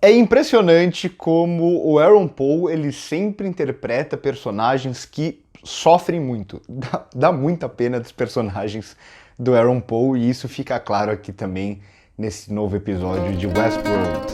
É impressionante como o Aaron Paul, ele sempre interpreta personagens que sofrem muito. Dá muita pena dos personagens do Aaron Paul e isso fica claro aqui também nesse novo episódio de Westworld.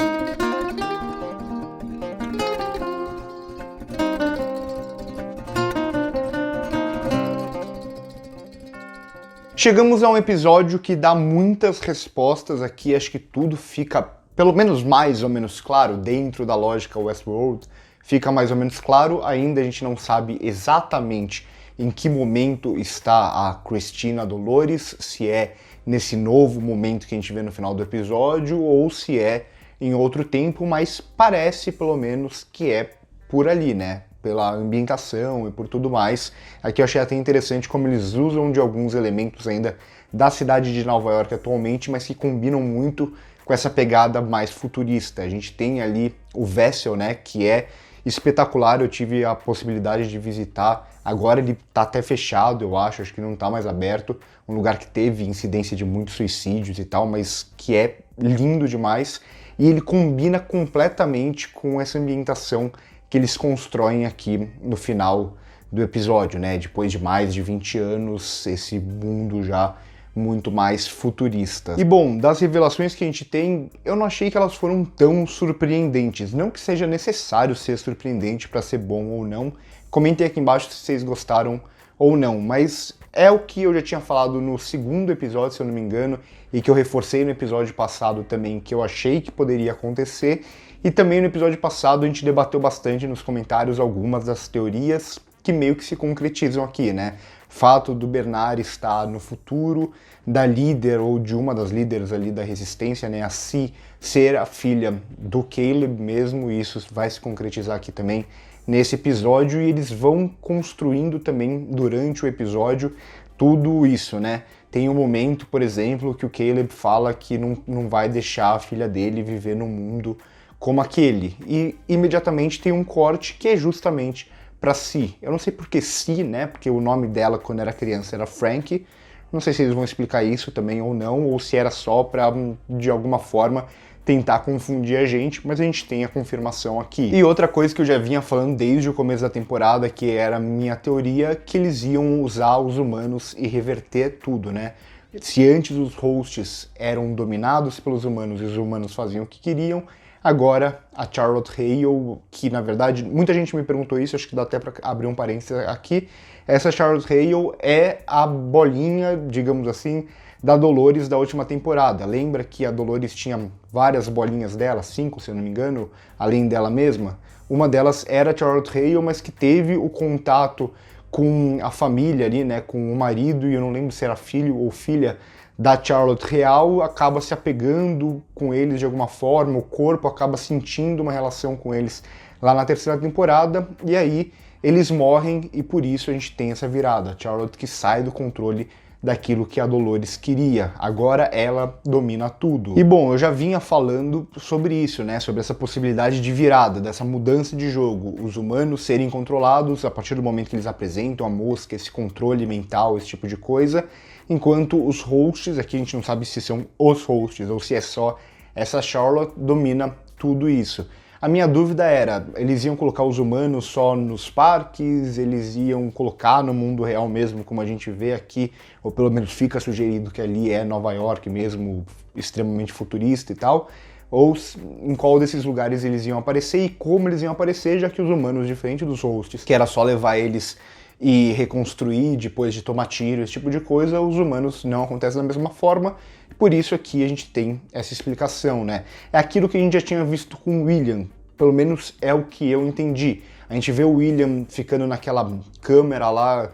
Chegamos a um episódio que dá muitas respostas aqui, acho que tudo fica pelo menos mais ou menos claro dentro da lógica Westworld, fica mais ou menos claro, ainda a gente não sabe exatamente em que momento está a Cristina Dolores, se é nesse novo momento que a gente vê no final do episódio ou se é em outro tempo, mas parece pelo menos que é por ali, né? Pela ambientação e por tudo mais. Aqui eu achei até interessante como eles usam de alguns elementos ainda da cidade de Nova York atualmente, mas que combinam muito com essa pegada mais futurista. A gente tem ali o Vessel, né, que é espetacular, eu tive a possibilidade de visitar, agora ele tá até fechado, eu acho que não tá mais aberto, um lugar que teve incidência de muitos suicídios e tal, mas que é lindo demais, e ele combina completamente com essa ambientação que eles constroem aqui no final do episódio, né? Depois de mais de 20 anos, esse mundo já muito mais futurista. E bom, das revelações que a gente tem, eu não achei que elas foram tão surpreendentes. Não que seja necessário ser surpreendente para ser bom ou não. Comentem aqui embaixo se vocês gostaram ou não, mas é o que eu já tinha falado no segundo episódio, se eu não me engano, e que eu reforcei no episódio passado também, que eu achei que poderia acontecer. E também no episódio passado a gente debateu bastante nos comentários algumas das teorias que meio que se concretizam aqui, né? Fato do Bernard estar no futuro, da líder ou de uma das líderes ali da resistência, né, a Si, ser a filha do Caleb mesmo, e isso vai se concretizar aqui também nesse episódio, e eles vão construindo também durante o episódio tudo isso, né? Tem um momento, por exemplo, que o Caleb fala que não vai deixar a filha dele viver num mundo como aquele, e imediatamente tem um corte que é justamente para Si. Eu não sei por que Si, né? Porque o nome dela quando era criança era Frank. Não sei se eles vão explicar isso também ou não, ou se era só para de alguma forma tentar confundir a gente, mas a gente tem a confirmação aqui. E outra coisa que eu já vinha falando desde o começo da temporada, que era a minha teoria, que eles iam usar os humanos e reverter tudo, né? Se antes os hosts eram dominados pelos humanos e os humanos faziam o que queriam, agora, a Charlotte Hale, que na verdade, muita gente me perguntou isso, acho que dá até para abrir um parênteses aqui, essa Charlotte Hale é a bolinha, digamos assim, da Dolores da última temporada. Lembra que a Dolores tinha várias bolinhas dela, 5 se eu não me engano, além dela mesma? Uma delas era a Charlotte Hale, mas que teve o contato com a família ali, né, com o marido, e eu não lembro se era filho ou filha, da Charlotte real, acaba se apegando com eles de alguma forma, o corpo acaba sentindo uma relação com eles lá na terceira temporada, e aí eles morrem e por isso a gente tem essa virada, a Charlotte que sai do controle daquilo que a Dolores queria, agora ela domina tudo. E bom, eu já vinha falando sobre isso, né, sobre essa possibilidade de virada, dessa mudança de jogo, os humanos serem controlados a partir do momento que eles apresentam a mosca, esse controle mental, esse tipo de coisa, enquanto os hosts, aqui a gente não sabe se são os hosts ou se é só essa Charlotte, domina tudo isso. A minha dúvida era, eles iam colocar os humanos só nos parques, eles iam colocar no mundo real mesmo, como a gente vê aqui, ou pelo menos fica sugerido que ali é Nova York mesmo, extremamente futurista e tal, ou em qual desses lugares eles iam aparecer e como eles iam aparecer, já que os humanos, diferente dos hosts, que era só levar eles e reconstruir depois de tomar tiro, esse tipo de coisa, os humanos não acontecem da mesma forma, por isso aqui a gente tem essa explicação, né? É aquilo que a gente já tinha visto com o William, pelo menos é o que eu entendi. A gente vê o William ficando naquela câmera lá,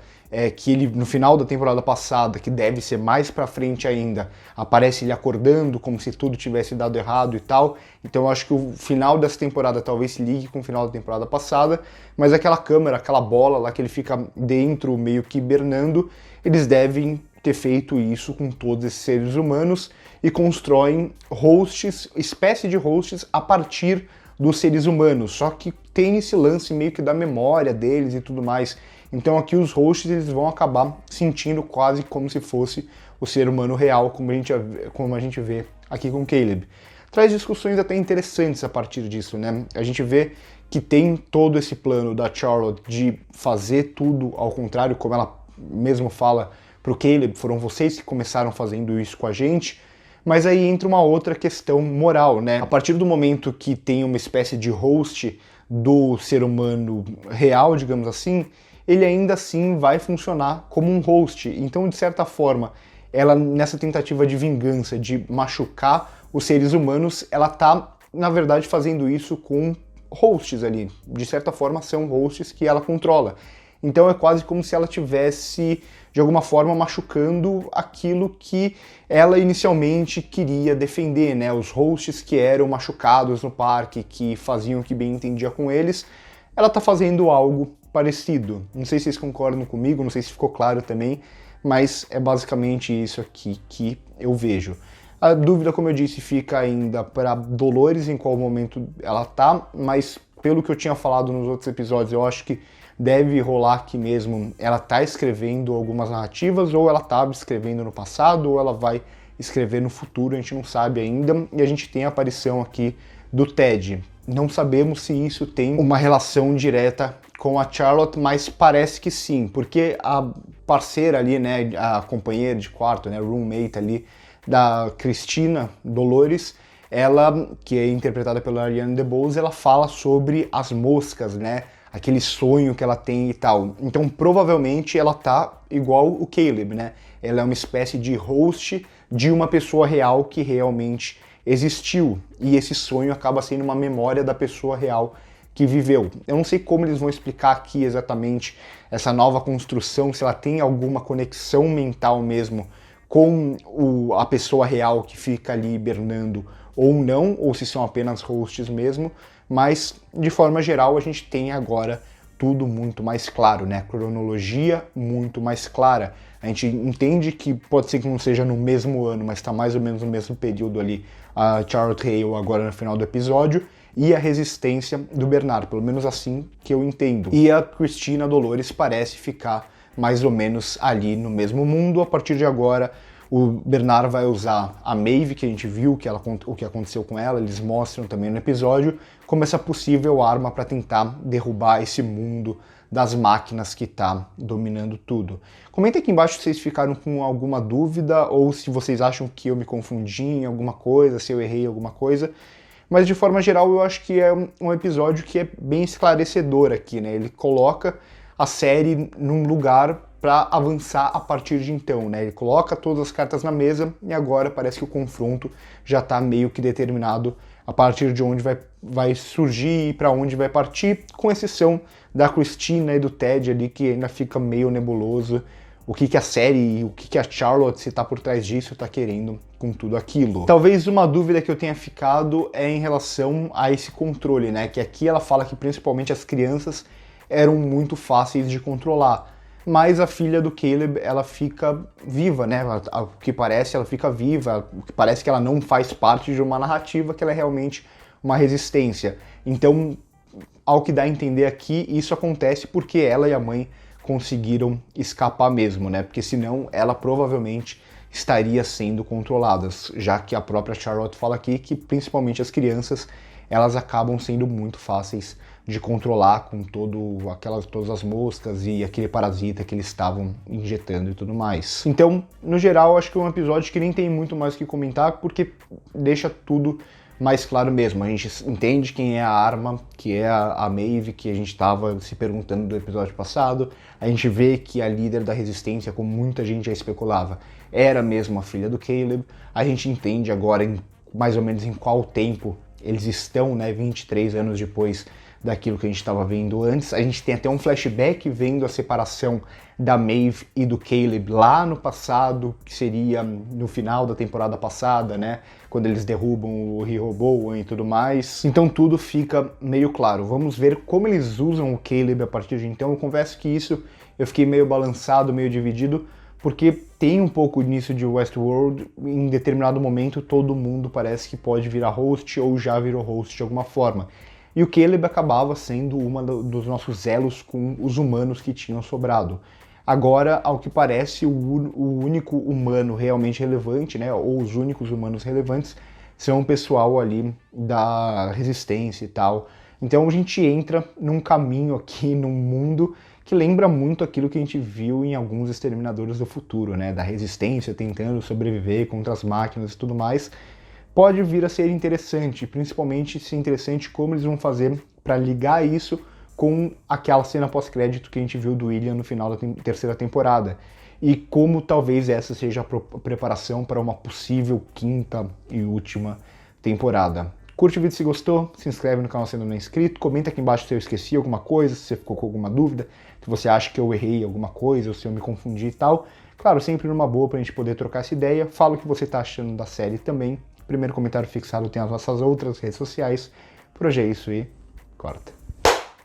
que ele, no final da temporada passada, que deve ser mais pra frente ainda, aparece ele acordando como se tudo tivesse dado errado e tal. Então eu acho que o final dessa temporada talvez se ligue com o final da temporada passada, mas aquela câmera, aquela bola lá que ele fica dentro, meio que hibernando, eles devem ter feito isso com todos esses seres humanos e constroem hosts, espécie de hosts a partir dos seres humanos, só que tem esse lance meio que da memória deles e tudo mais. Então aqui os hosts eles vão acabar sentindo quase como se fosse o ser humano real, como a gente vê aqui com Caleb. traz discussões até interessantes a partir disso, né? A gente vê que tem todo esse plano da Charlotte de fazer tudo ao contrário, como ela mesmo fala pro Caleb, foram vocês que começaram fazendo isso com a gente, mas aí entra uma outra questão moral, né? A partir do momento que tem uma espécie de host do ser humano real, digamos assim, ele ainda assim vai funcionar como um host. Então, de certa forma, ela, nessa tentativa de vingança, de machucar os seres humanos, ela tá, na verdade, fazendo isso com hosts ali. De certa forma, são hosts que ela controla. Então é quase como se ela tivesse, de alguma forma, machucando aquilo que ela inicialmente queria defender, né? Os hosts que eram machucados no parque, que faziam o que bem entendia com eles, ela tá fazendo algo parecido. Não sei se vocês concordam comigo, não sei se ficou claro também, mas é basicamente isso aqui que eu vejo. A dúvida, como eu disse, fica ainda para Dolores, em qual momento ela tá, mas pelo que eu tinha falado nos outros episódios, eu acho que deve rolar aqui mesmo, ela tá escrevendo algumas narrativas, ou ela estava escrevendo no passado, ou ela vai escrever no futuro, a gente não sabe ainda, e a gente tem a aparição aqui do Ted. Não sabemos se isso tem uma relação direta com a Charlotte, mas parece que sim, porque a parceira ali, né, a companheira de quarto, né, roommate ali, da Cristina Dolores, ela, que é interpretada pela Ariana DeBose, ela fala sobre as moscas, né, aquele sonho que ela tem e tal. Então, provavelmente, ela tá igual o Caleb, né? Ela é uma espécie de host de uma pessoa real que realmente existiu. E esse sonho acaba sendo uma memória da pessoa real que viveu. Eu não sei como eles vão explicar aqui exatamente essa nova construção, se ela tem alguma conexão mental mesmo com a pessoa real que fica ali hibernando ou não, ou se são apenas hosts mesmo, mas de forma geral a gente tem agora tudo muito mais claro, né? A cronologia muito mais clara. A gente entende que pode ser que não seja no mesmo ano, mas está mais ou menos no mesmo período ali a Charlotte Hale agora no final do episódio e a resistência do Bernard, pelo menos assim que eu entendo. E a Cristina Dolores parece ficar mais ou menos ali no mesmo mundo. A partir de agora, o Bernard vai usar a Maeve, que a gente viu o que aconteceu com ela, eles mostram também no episódio, como essa possível arma para tentar derrubar esse mundo das máquinas que está dominando tudo. Comenta aqui embaixo se vocês ficaram com alguma dúvida ou se vocês acham que eu me confundi em alguma coisa, se eu errei alguma coisa. Mas de forma geral eu acho que é um episódio que é bem esclarecedor aqui, né? Ele coloca a série num lugar para avançar a partir de então, né? Ele coloca todas as cartas na mesa e agora parece que o confronto já está meio que determinado a partir de onde vai surgir e para onde vai partir, com exceção da Cristina e do Ted ali, que ainda fica meio nebuloso o que a série, o que a Charlotte, se tá por trás disso, tá querendo com tudo aquilo. Talvez uma dúvida que eu tenha ficado é em relação a esse controle, né? Que aqui ela fala que principalmente as crianças eram muito fáceis de controlar. Mas a filha do Caleb, ela fica viva, né? O que parece, ela fica viva, o que parece que ela não faz parte de uma narrativa, que ela é realmente uma resistência. Então, ao que dá a entender aqui, isso acontece porque ela e a mãe conseguiram escapar mesmo, né? Porque senão ela provavelmente estaria sendo controladas, já que a própria Charlotte fala aqui que principalmente as crianças, elas acabam sendo muito fáceis de controlar com todas as moscas e aquele parasita que eles estavam injetando e tudo mais. Então, no geral, acho que é um episódio que nem tem muito mais o que comentar, porque deixa tudo mais claro mesmo. A gente entende quem é a arma, que é a Maeve, que a gente estava se perguntando do episódio passado. A gente vê que a líder da resistência, como muita gente já especulava, era mesmo a filha do Caleb. A gente entende agora mais ou menos em qual tempo eles estão, né, 23 anos depois daquilo que a gente estava vendo antes. A gente tem até um flashback vendo a separação da Maeve e do Caleb lá no passado, que seria no final da temporada passada, né? Quando eles derrubam o Rehoboam e tudo mais. Então tudo fica meio claro. Vamos ver como eles usam o Caleb a partir de então. Eu confesso que isso eu fiquei meio balançado, meio dividido, porque tem um pouco nisso de Westworld. Em determinado momento todo mundo parece que pode virar host ou já virou host de alguma forma. E o Caleb acabava sendo dos nossos elos com os humanos que tinham sobrado. Agora, ao que parece, o único humano realmente relevante, né, ou os únicos humanos relevantes, são o pessoal ali da resistência e tal. Então a gente entra num caminho aqui, num mundo que lembra muito aquilo que a gente viu em alguns Exterminadores do Futuro, né? Da resistência tentando sobreviver contra as máquinas e tudo mais. Pode vir a ser interessante, principalmente se interessante como eles vão fazer para ligar isso com aquela cena pós-crédito que a gente viu do William no final da terceira temporada. E como talvez essa seja a preparação para uma possível quinta e última temporada. Curte o vídeo se gostou, se inscreve no canal se ainda não é inscrito, comenta aqui embaixo se eu esqueci alguma coisa, se você ficou com alguma dúvida, se você acha que eu errei alguma coisa ou se eu me confundi e tal. Claro, sempre numa boa pra gente poder trocar essa ideia. Fala o que você tá achando da série também. Primeiro comentário fixado tem as nossas outras redes sociais. Por hoje é isso e corta.